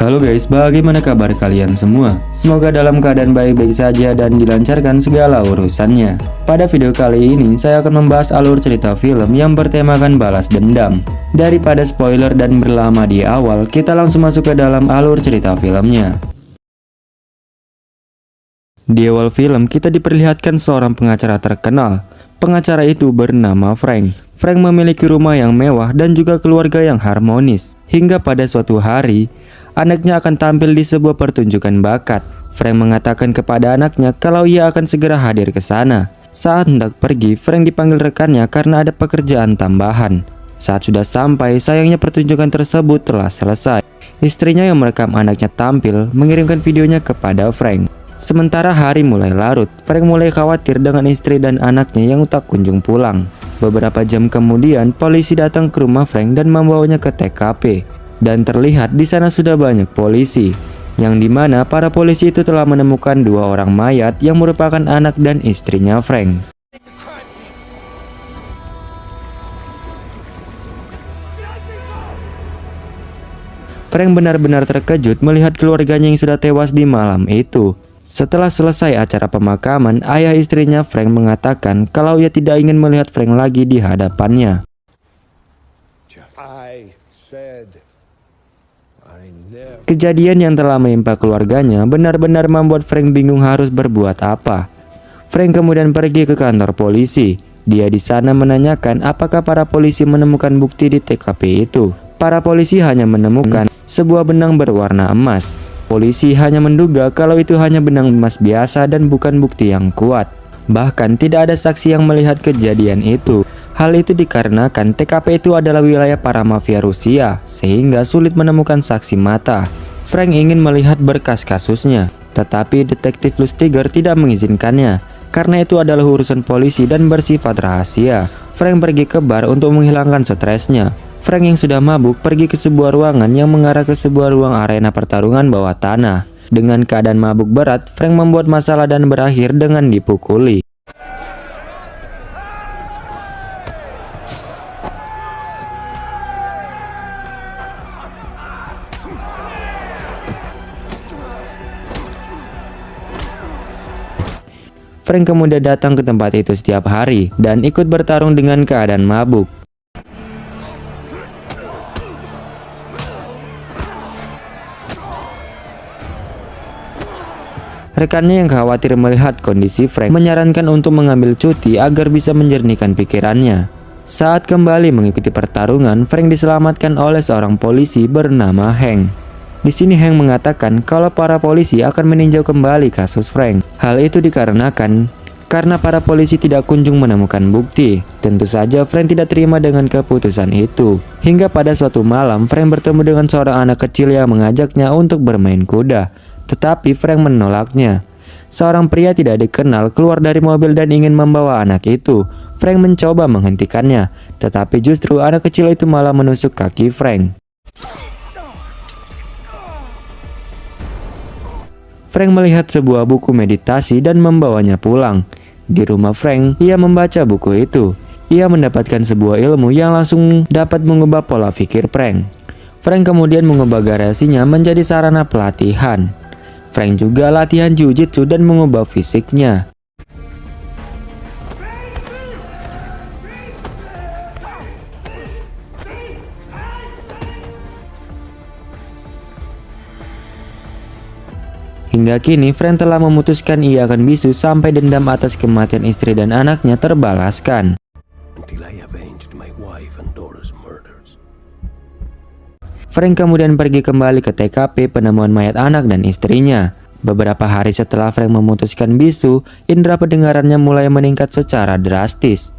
Halo guys, bagaimana kabar kalian semua? Semoga dalam keadaan baik-baik saja dan dilancarkan segala urusannya. Pada video kali ini, saya akan membahas alur cerita film yang bertemakan balas dendam. Daripada spoiler dan berlama di awal, kita langsung masuk ke dalam alur cerita filmnya. Di awal film, kita diperlihatkan seorang pengacara terkenal. Pengacara itu bernama Frank. Frank memiliki rumah yang mewah dan juga keluarga yang harmonis. Hingga pada suatu hari, anaknya akan tampil di sebuah pertunjukan bakat. Frank mengatakan kepada anaknya kalau ia akan segera hadir ke sana. Saat hendak pergi, Frank dipanggil rekannya karena ada pekerjaan tambahan. Saat sudah sampai, sayangnya pertunjukan tersebut telah selesai. Istrinya yang merekam anaknya tampil mengirimkan videonya kepada Frank. Sementara hari mulai larut, Frank mulai khawatir dengan istri dan anaknya yang tak kunjung pulang. Beberapa jam kemudian, polisi datang ke rumah Frank dan membawanya ke TKP. Dan terlihat di sana sudah banyak polisi, yang dimana para polisi itu telah menemukan dua orang mayat yang merupakan anak dan istrinya Frank. Frank benar-benar terkejut melihat keluarganya yang sudah tewas di malam itu. Setelah selesai acara pemakaman, ayah istrinya Frank mengatakan kalau ia tidak ingin melihat Frank lagi di hadapannya. Kejadian yang telah menimpa keluarganya benar-benar membuat Frank bingung harus berbuat apa. Frank kemudian pergi ke kantor polisi. Dia di sana menanyakan apakah para polisi menemukan bukti di TKP itu. Para polisi hanya menemukan sebuah benang berwarna emas. Polisi hanya menduga kalau itu hanya benang emas biasa dan bukan bukti yang kuat. Bahkan tidak ada saksi yang melihat kejadian itu. Hal itu dikarenakan TKP itu adalah wilayah para mafia Rusia, sehingga sulit menemukan saksi mata. Frank ingin melihat berkas kasusnya, tetapi detektif Lustiger tidak mengizinkannya, karena itu adalah urusan polisi dan bersifat rahasia. Frank pergi ke bar untuk menghilangkan stresnya. Frank yang sudah mabuk pergi ke sebuah ruangan yang mengarah ke sebuah ruang arena pertarungan bawah tanah. Dengan keadaan mabuk berat, Frank membuat masalah dan berakhir dengan dipukuli. Frank kemudian datang ke tempat itu setiap hari dan ikut bertarung dengan keadaan mabuk. Rekannya yang khawatir melihat kondisi Frank menyarankan untuk mengambil cuti agar bisa menjernihkan pikirannya. Saat kembali mengikuti pertarungan, Frank diselamatkan oleh seorang polisi bernama Hank. Di sini Hank mengatakan kalau para polisi akan meninjau kembali kasus Frank. Hal itu dikarenakan karena para polisi tidak kunjung menemukan bukti. Tentu saja Frank tidak terima dengan keputusan itu. Hingga pada suatu malam, Frank bertemu dengan seorang anak kecil yang mengajaknya untuk bermain kuda. Tetapi Frank menolaknya. Seorang pria tidak dikenal keluar dari mobil dan ingin membawa anak itu. Frank mencoba menghentikannya, tetapi justru anak kecil itu malah menusuk kaki Frank. Frank melihat sebuah buku meditasi dan membawanya pulang. Di rumah Frank, ia membaca buku itu. Ia mendapatkan sebuah ilmu yang langsung dapat mengubah pola pikir Frank. Frank kemudian mengubah garasinya menjadi sarana pelatihan. Frank juga latihan jiu-jitsu dan mengubah fisiknya. Hingga kini, Frank telah memutuskan ia akan bisu sampai dendam atas kematian istri dan anaknya terbalaskan. Frank kemudian pergi kembali ke TKP penemuan mayat anak dan istrinya. Beberapa hari setelah Frank memutuskan bisu, indera pendengarannya mulai meningkat secara drastis.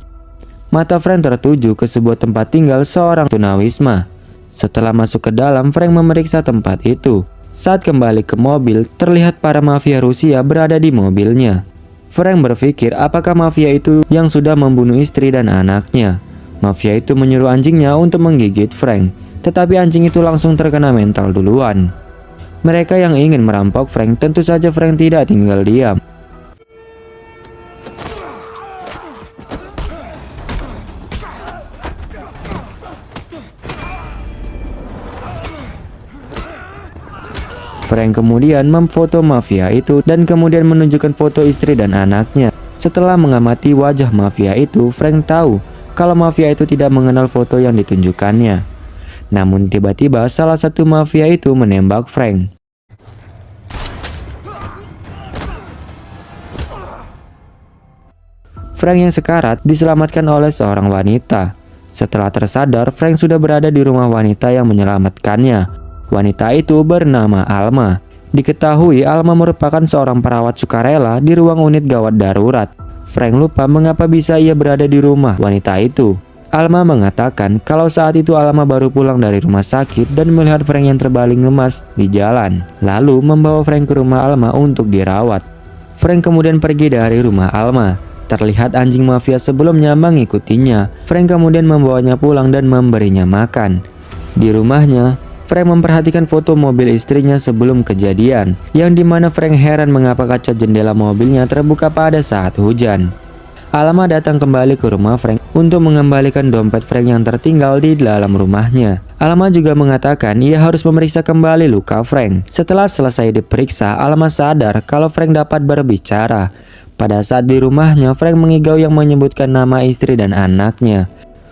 Mata Frank tertuju ke sebuah tempat tinggal seorang tunawisma. Setelah masuk ke dalam, Frank memeriksa tempat itu. Saat kembali ke mobil, terlihat para mafia Rusia berada di mobilnya. Frank berpikir apakah mafia itu yang sudah membunuh istri dan anaknya. Mafia itu menyuruh anjingnya untuk menggigit Frank. Tetapi anjing itu langsung terkena mental duluan. Mereka yang ingin merampok Frank, tentu saja Frank tidak tinggal diam. Frank kemudian memfoto mafia itu dan kemudian menunjukkan foto istri dan anaknya. Setelah mengamati wajah mafia itu, Frank tahu kalau mafia itu tidak mengenal foto yang ditunjukkannya. Namun tiba-tiba salah satu mafia itu menembak Frank. Frank yang sekarat diselamatkan oleh seorang wanita. Setelah tersadar, Frank sudah berada di rumah wanita yang menyelamatkannya. Wanita itu bernama Alma. Diketahui Alma merupakan seorang perawat sukarela di ruang unit gawat darurat. Frank lupa mengapa bisa ia berada di rumah wanita itu. Alma mengatakan kalau saat itu Alma baru pulang dari rumah sakit dan melihat Frank yang terbaling lemas di jalan. Lalu membawa Frank ke rumah Alma untuk dirawat. Frank kemudian pergi dari rumah Alma. Terlihat anjing mafia sebelumnya mengikutinya. Frank kemudian membawanya pulang dan memberinya makan. Di rumahnya, Frank memperhatikan foto mobil istrinya sebelum kejadian, yang dimana Frank heran mengapa kaca jendela mobilnya terbuka pada saat hujan. Alma datang kembali ke rumah Frank untuk mengembalikan dompet Frank yang tertinggal di dalam rumahnya. Alma juga mengatakan ia harus memeriksa kembali luka Frank. Setelah selesai diperiksa, Alma sadar kalau Frank dapat berbicara. Pada saat di rumahnya, Frank mengigau yang menyebutkan nama istri dan anaknya.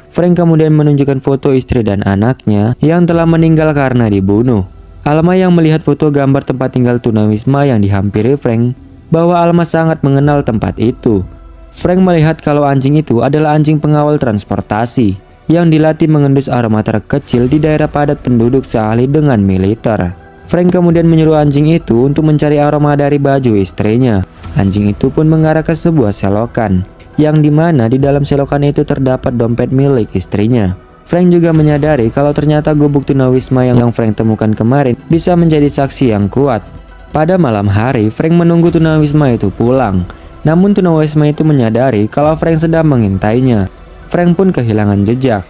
Frank kemudian menunjukkan foto istri dan anaknya yang telah meninggal karena dibunuh. Alma yang melihat foto gambar tempat tinggal tunawisma yang dihampiri Frank, bahwa Alma sangat mengenal tempat itu. Frank melihat kalau anjing itu adalah anjing pengawal transportasi yang dilatih mengendus aroma terkecil di daerah padat penduduk seahli dengan militer. Frank kemudian menyuruh anjing itu untuk mencari aroma dari baju istrinya. Anjing itu pun mengarah ke sebuah selokan, yang dimana di dalam selokan itu terdapat dompet milik istrinya. Frank juga menyadari kalau ternyata gubuk tunawisma yang Frank temukan kemarin bisa menjadi saksi yang kuat. Pada malam hari, Frank menunggu tunawisma itu pulang. Namun tunawisma itu menyadari kalau Frank sedang mengintainya. Frank pun kehilangan jejak.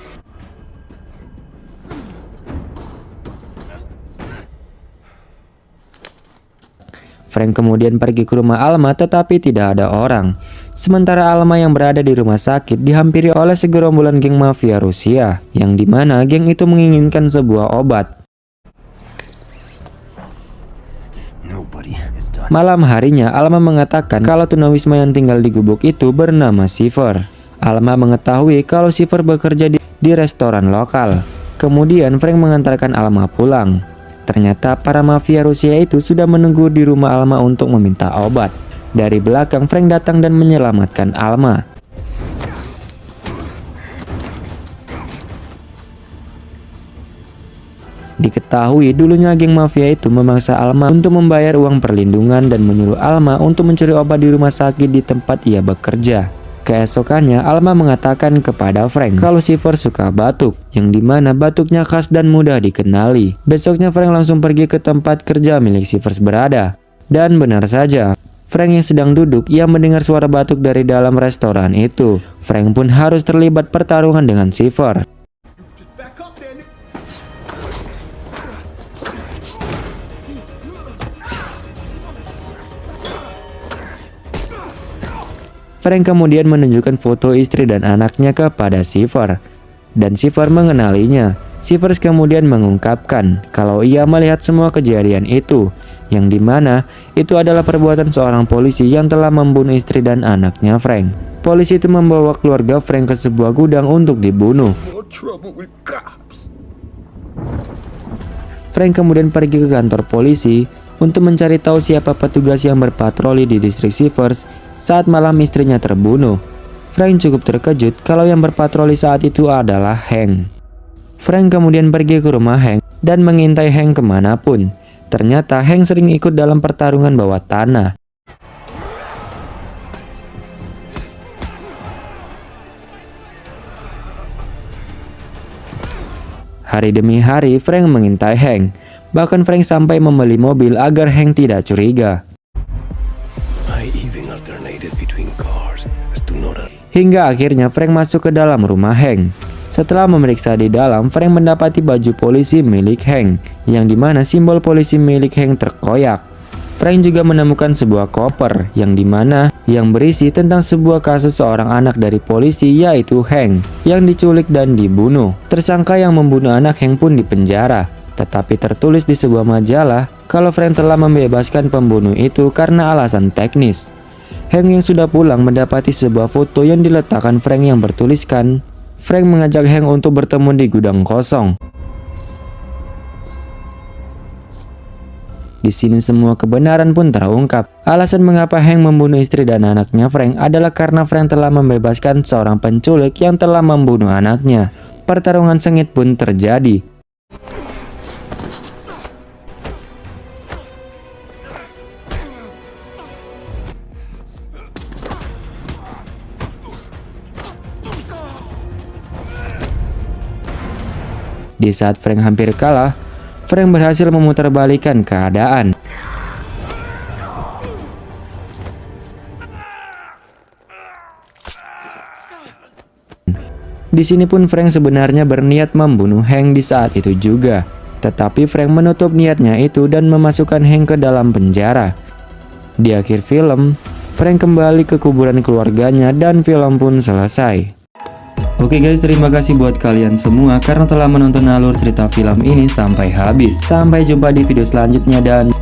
Frank kemudian pergi ke rumah Alma tetapi tidak ada orang. Sementara Alma yang berada di rumah sakit dihampiri oleh segerombolan geng mafia Rusia, yang dimana geng itu menginginkan sebuah obat. Malam harinya Alma mengatakan kalau tunawisma yang tinggal di gubuk itu bernama Shiver. Alma mengetahui kalau Shiver bekerja di restoran lokal. Kemudian Frank mengantarkan Alma pulang. Ternyata para mafia Rusia itu sudah menunggu di rumah Alma untuk meminta obat. Dari belakang Frank datang dan menyelamatkan Alma. Diketahui dulunya geng mafia itu memaksa Alma untuk membayar uang perlindungan dan menyuruh Alma untuk mencuri obat di rumah sakit di tempat ia bekerja. Keesokannya Alma mengatakan kepada Frank kalau Shiver suka batuk, yang dimana batuknya khas dan mudah dikenali. Besoknya Frank langsung pergi ke tempat kerja milik Shiver berada. Dan benar saja, Frank yang sedang duduk ia mendengar suara batuk dari dalam restoran itu. Frank pun harus terlibat pertarungan dengan Shiver. Frank kemudian menunjukkan foto istri dan anaknya kepada Shiver, dan Shiver mengenalinya. Shiver kemudian mengungkapkan kalau ia melihat semua kejadian itu, yang dimana itu adalah perbuatan seorang polisi yang telah membunuh istri dan anaknya Frank. Polisi itu membawa keluarga Frank ke sebuah gudang untuk dibunuh. Frank kemudian pergi ke kantor polisi untuk mencari tahu siapa petugas yang berpatroli di distrik Shivers saat malam istrinya terbunuh. Frank cukup terkejut kalau yang berpatroli saat itu adalah Hank. Frank kemudian pergi ke rumah Hank dan mengintai Hank kemanapun. Ternyata Hank sering ikut dalam pertarungan bawah tanah. Hari demi hari Frank mengintai Hank. Bahkan Frank sampai membeli mobil agar Hank tidak curiga. Hingga akhirnya Frank masuk ke dalam rumah Hank. Setelah memeriksa di dalam, Frank mendapati baju polisi milik Hank, yang dimana simbol polisi milik Hank terkoyak. Frank juga menemukan sebuah koper, yang dimana yang berisi tentang sebuah kasus seorang anak dari polisi, yaitu Hank, yang diculik dan dibunuh. Tersangka yang membunuh anak Hank pun dipenjara. Tetapi tertulis di sebuah majalah kalau Frank telah membebaskan pembunuh itu karena alasan teknis. Hank yang sudah pulang mendapati sebuah foto yang diletakkan Frank yang bertuliskan, Frank mengajak Hank untuk bertemu di gudang kosong. Di sini semua kebenaran pun terungkap. Alasan mengapa Hank membunuh istri dan anaknya Frank adalah karena Frank telah membebaskan seorang penculik yang telah membunuh anaknya. Pertarungan sengit pun terjadi. Di saat Frank hampir kalah, Frank berhasil memutarbalikkan keadaan. Di sini pun Frank sebenarnya berniat membunuh Hank di saat itu juga. Tetapi Frank menutup niatnya itu dan memasukkan Hank ke dalam penjara. Di akhir film, Frank kembali ke kuburan keluarganya dan film pun selesai. Oke guys, terima kasih buat kalian semua karena telah menonton alur cerita film ini sampai habis. Sampai jumpa di video selanjutnya dan